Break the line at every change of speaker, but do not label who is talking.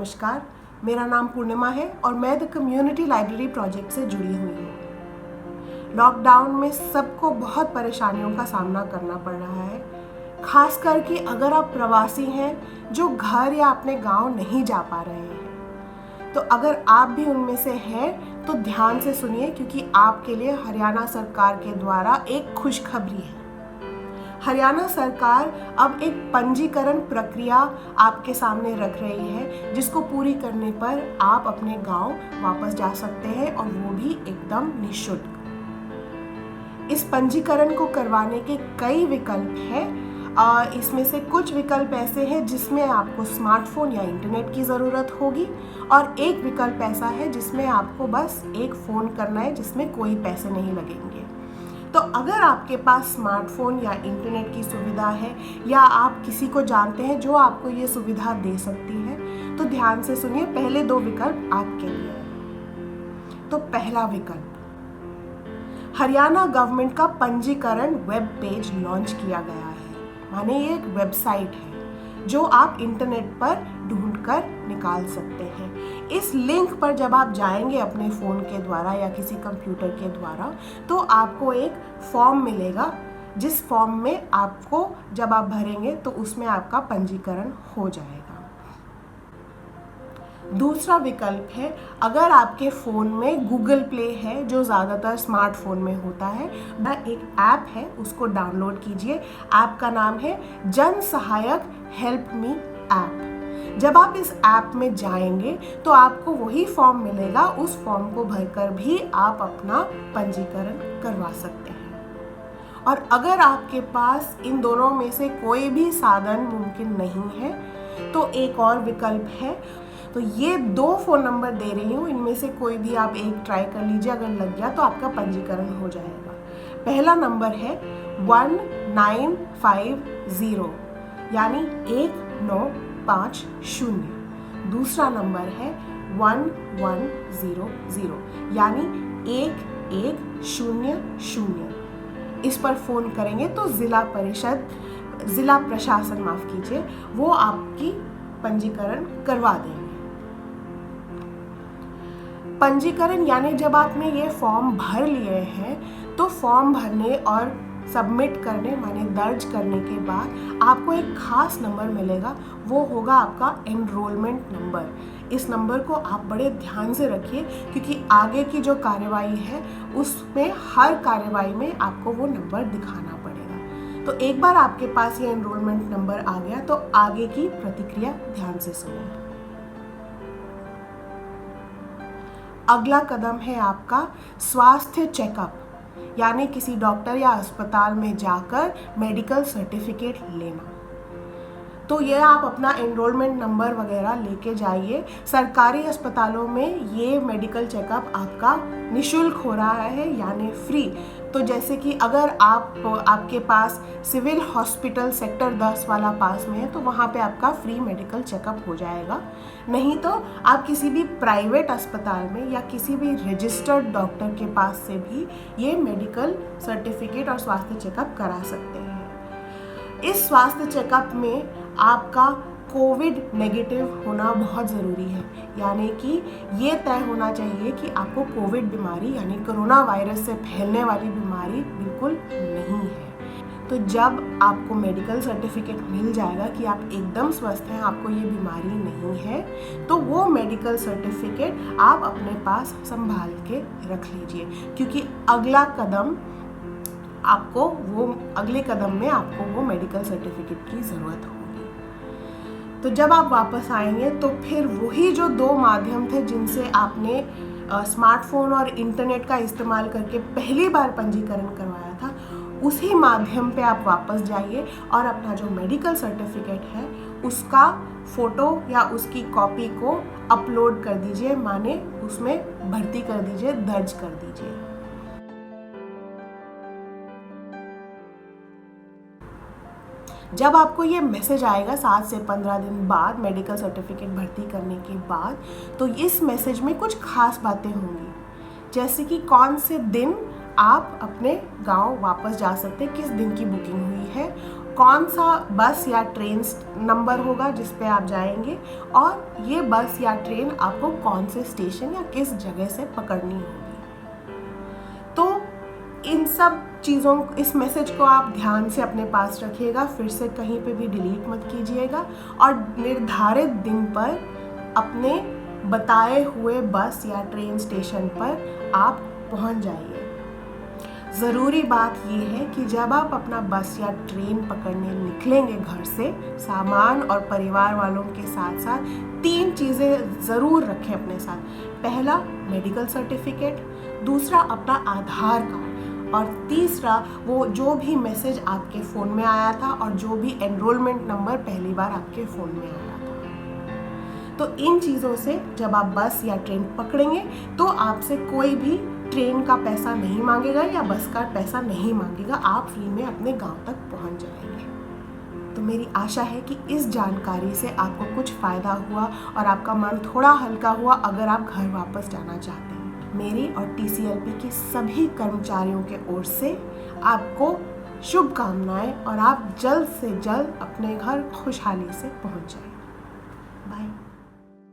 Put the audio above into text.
नमस्कार, मेरा नाम पूर्णिमा है और मैं द कम्युनिटी लाइब्रेरी प्रोजेक्ट से जुड़ी हुई हूँ। लॉकडाउन में सबको बहुत परेशानियों का सामना करना पड़ रहा है, खासकर कि अगर आप प्रवासी हैं जो घर या अपने गांव नहीं जा पा रहे हैं। तो अगर आप भी उनमें से हैं तो ध्यान से सुनिए, क्योंकि आपके लिए हरियाणा सरकार के द्वारा एक खुशखबरी है। हरियाणा सरकार अब एक पंजीकरण प्रक्रिया आपके सामने रख रही है, जिसको पूरी करने पर आप अपने गांव वापस जा सकते हैं, और वो भी एकदम निःशुल्क। इस पंजीकरण को करवाने के कई विकल्प हैं। इसमें से कुछ विकल्प ऐसे हैं जिसमें आपको स्मार्टफोन या इंटरनेट की ज़रूरत होगी, और एक विकल्प ऐसा है जिसमें आपको बस एक फ़ोन करना है, जिसमें कोई पैसे नहीं लगेंगे। तो अगर आपके पास स्मार्टफोन या इंटरनेट की सुविधा है, या आप किसी को जानते हैं जो आपको ये सुविधा दे सकती है, तो ध्यान से सुनिए, पहले दो विकल्प आपके लिए हैं। तो पहला विकल्प, हरियाणा गवर्नमेंट का पंजीकरण वेब पेज लॉन्च किया गया है। माने ये एक वेबसाइट है जो आप इंटरनेट पर ढूंढकर निकाल सकते हैं। इस लिंक पर जब आप जाएंगे अपने फ़ोन के द्वारा या किसी कंप्यूटर के द्वारा, तो आपको एक फॉर्म मिलेगा, जिस फॉर्म में आपको जब आप भरेंगे तो उसमें आपका पंजीकरण हो जाएगा। दूसरा विकल्प है, अगर आपके फ़ोन में गूगल प्ले है, जो ज़्यादातर स्मार्टफोन में होता है, एक ऐप है, उसको डाउनलोड कीजिए। ऐप का नाम है जन सहायक हेल्प मी ऐप। जब आप इस ऐप में जाएंगे तो आपको वही फॉर्म मिलेगा, उस फॉर्म को भरकर भी आप अपना पंजीकरण करवा सकते हैं। और अगर आपके पास इन दोनों में से कोई भी साधन मुमकिन नहीं है, तो एक और विकल्प है। तो ये दो फ़ोन नंबर दे रही हूँ, इनमें से कोई भी आप एक ट्राई कर लीजिए, अगर लग गया तो आपका पंजीकरण हो जाएगा। पहला नंबर है 1950, यानी 1950। दूसरा नंबर है 1100, यानी 1100। इस पर फ़ोन करेंगे तो ज़िला प्रशासन माफ़ कीजिए, वो आपकी पंजीकरण करवा देंगे। पंजीकरण यानी जब आपने ये फॉर्म भर लिए हैं, तो फॉर्म भरने और सबमिट करने माने दर्ज करने के बाद आपको एक खास नंबर मिलेगा, वो होगा आपका एनरोलमेंट नंबर। इस नंबर को आप बड़े ध्यान से रखिए, क्योंकि आगे की जो कार्यवाही है उसमें हर कार्यवाही में आपको वो नंबर दिखाना पड़ेगा। तो एक बार आपके पास ये एनरोलमेंट नंबर आ गया तो आगे की प्रतिक्रिया ध्यान से सुनिए। अगला कदम है आपका स्वास्थ्य चेकअप, यानी किसी डॉक्टर या अस्पताल में जाकर मेडिकल सर्टिफिकेट लेना। तो ये आप अपना एनरोलमेंट नंबर वगैरह लेके जाइए। सरकारी अस्पतालों में ये मेडिकल चेकअप आपका निःशुल्क हो रहा है, यानी फ्री। तो जैसे कि अगर आपके पास सिविल हॉस्पिटल सेक्टर 10 वाला पास में है, तो वहाँ पे आपका फ्री मेडिकल चेकअप हो जाएगा। नहीं तो आप किसी भी प्राइवेट अस्पताल में या किसी भी रजिस्टर्ड डॉक्टर के पास से भी ये मेडिकल सर्टिफिकेट और स्वास्थ्य चेकअप करा सकते हैं। इस स्वास्थ्य चेकअप में आपका कोविड नेगेटिव होना बहुत ज़रूरी है, यानी कि ये तय होना चाहिए कि आपको कोविड बीमारी यानी कोरोना वायरस से फैलने वाली बीमारी बिल्कुल नहीं है। तो जब आपको मेडिकल सर्टिफिकेट मिल जाएगा कि आप एकदम स्वस्थ हैं, आपको ये बीमारी नहीं है, तो वो मेडिकल सर्टिफिकेट आप अपने पास संभाल के रख लीजिए, क्योंकि अगले कदम में आपको वो मेडिकल सर्टिफिकेट की ज़रूरत होगी। तो जब आप वापस आएंगे तो फिर वही जो दो माध्यम थे जिनसे आपने स्मार्टफोन और इंटरनेट का इस्तेमाल करके पहली बार पंजीकरण करवाया था, उसी माध्यम पे आप वापस जाइए और अपना जो मेडिकल सर्टिफिकेट है उसका फ़ोटो या उसकी कॉपी को अपलोड कर दीजिए, माने उसमें भर्ती कर दीजिए, दर्ज कर दीजिए। जब आपको ये मैसेज आएगा 7 से 15 दिन बाद मेडिकल सर्टिफिकेट भर्ती करने के बाद, तो इस मैसेज में कुछ खास बातें होंगी, जैसे कि कौन से दिन आप अपने गांव वापस जा सकते हैं, किस दिन की बुकिंग हुई है, कौन सा बस या ट्रेन नंबर होगा जिस पे आप जाएंगे, और ये बस या ट्रेन आपको कौन से स्टेशन या किस जगह से पकड़नी होगी। तो इन सब चीज़ों, इस मैसेज को आप ध्यान से अपने पास रखिएगा, फिर से कहीं पे भी डिलीट मत कीजिएगा, और निर्धारित दिन पर अपने बताए हुए बस या ट्रेन स्टेशन पर आप पहुंच जाइए। ज़रूरी बात यह है कि जब आप अपना बस या ट्रेन पकड़ने निकलेंगे घर से, सामान और परिवार वालों के साथ साथ 3 चीज़ें ज़रूर रखें अपने साथ। पहला, मेडिकल सर्टिफिकेट, दूसरा अपना आधार कार्ड, और तीसरा वो जो भी मैसेज आपके फ़ोन में आया था और जो भी एनरोलमेंट नंबर पहली बार आपके फ़ोन में आया था। तो इन चीज़ों से जब आप बस या ट्रेन पकड़ेंगे तो आपसे कोई भी ट्रेन का पैसा नहीं मांगेगा या बस का पैसा नहीं मांगेगा, आप फ्री में अपने गांव तक पहुंच जाएंगे। तो मेरी आशा है कि इस जानकारी से आपको कुछ फ़ायदा हुआ और आपका मन थोड़ा हल्का हुआ अगर आप घर वापस जाना चाहते हैं। मेरी और TCLP की सभी कर्मचारियों के ओर से आपको शुभकामनाएं, और आप जल्द से जल्द अपने घर खुशहाली से पहुंच जाएं।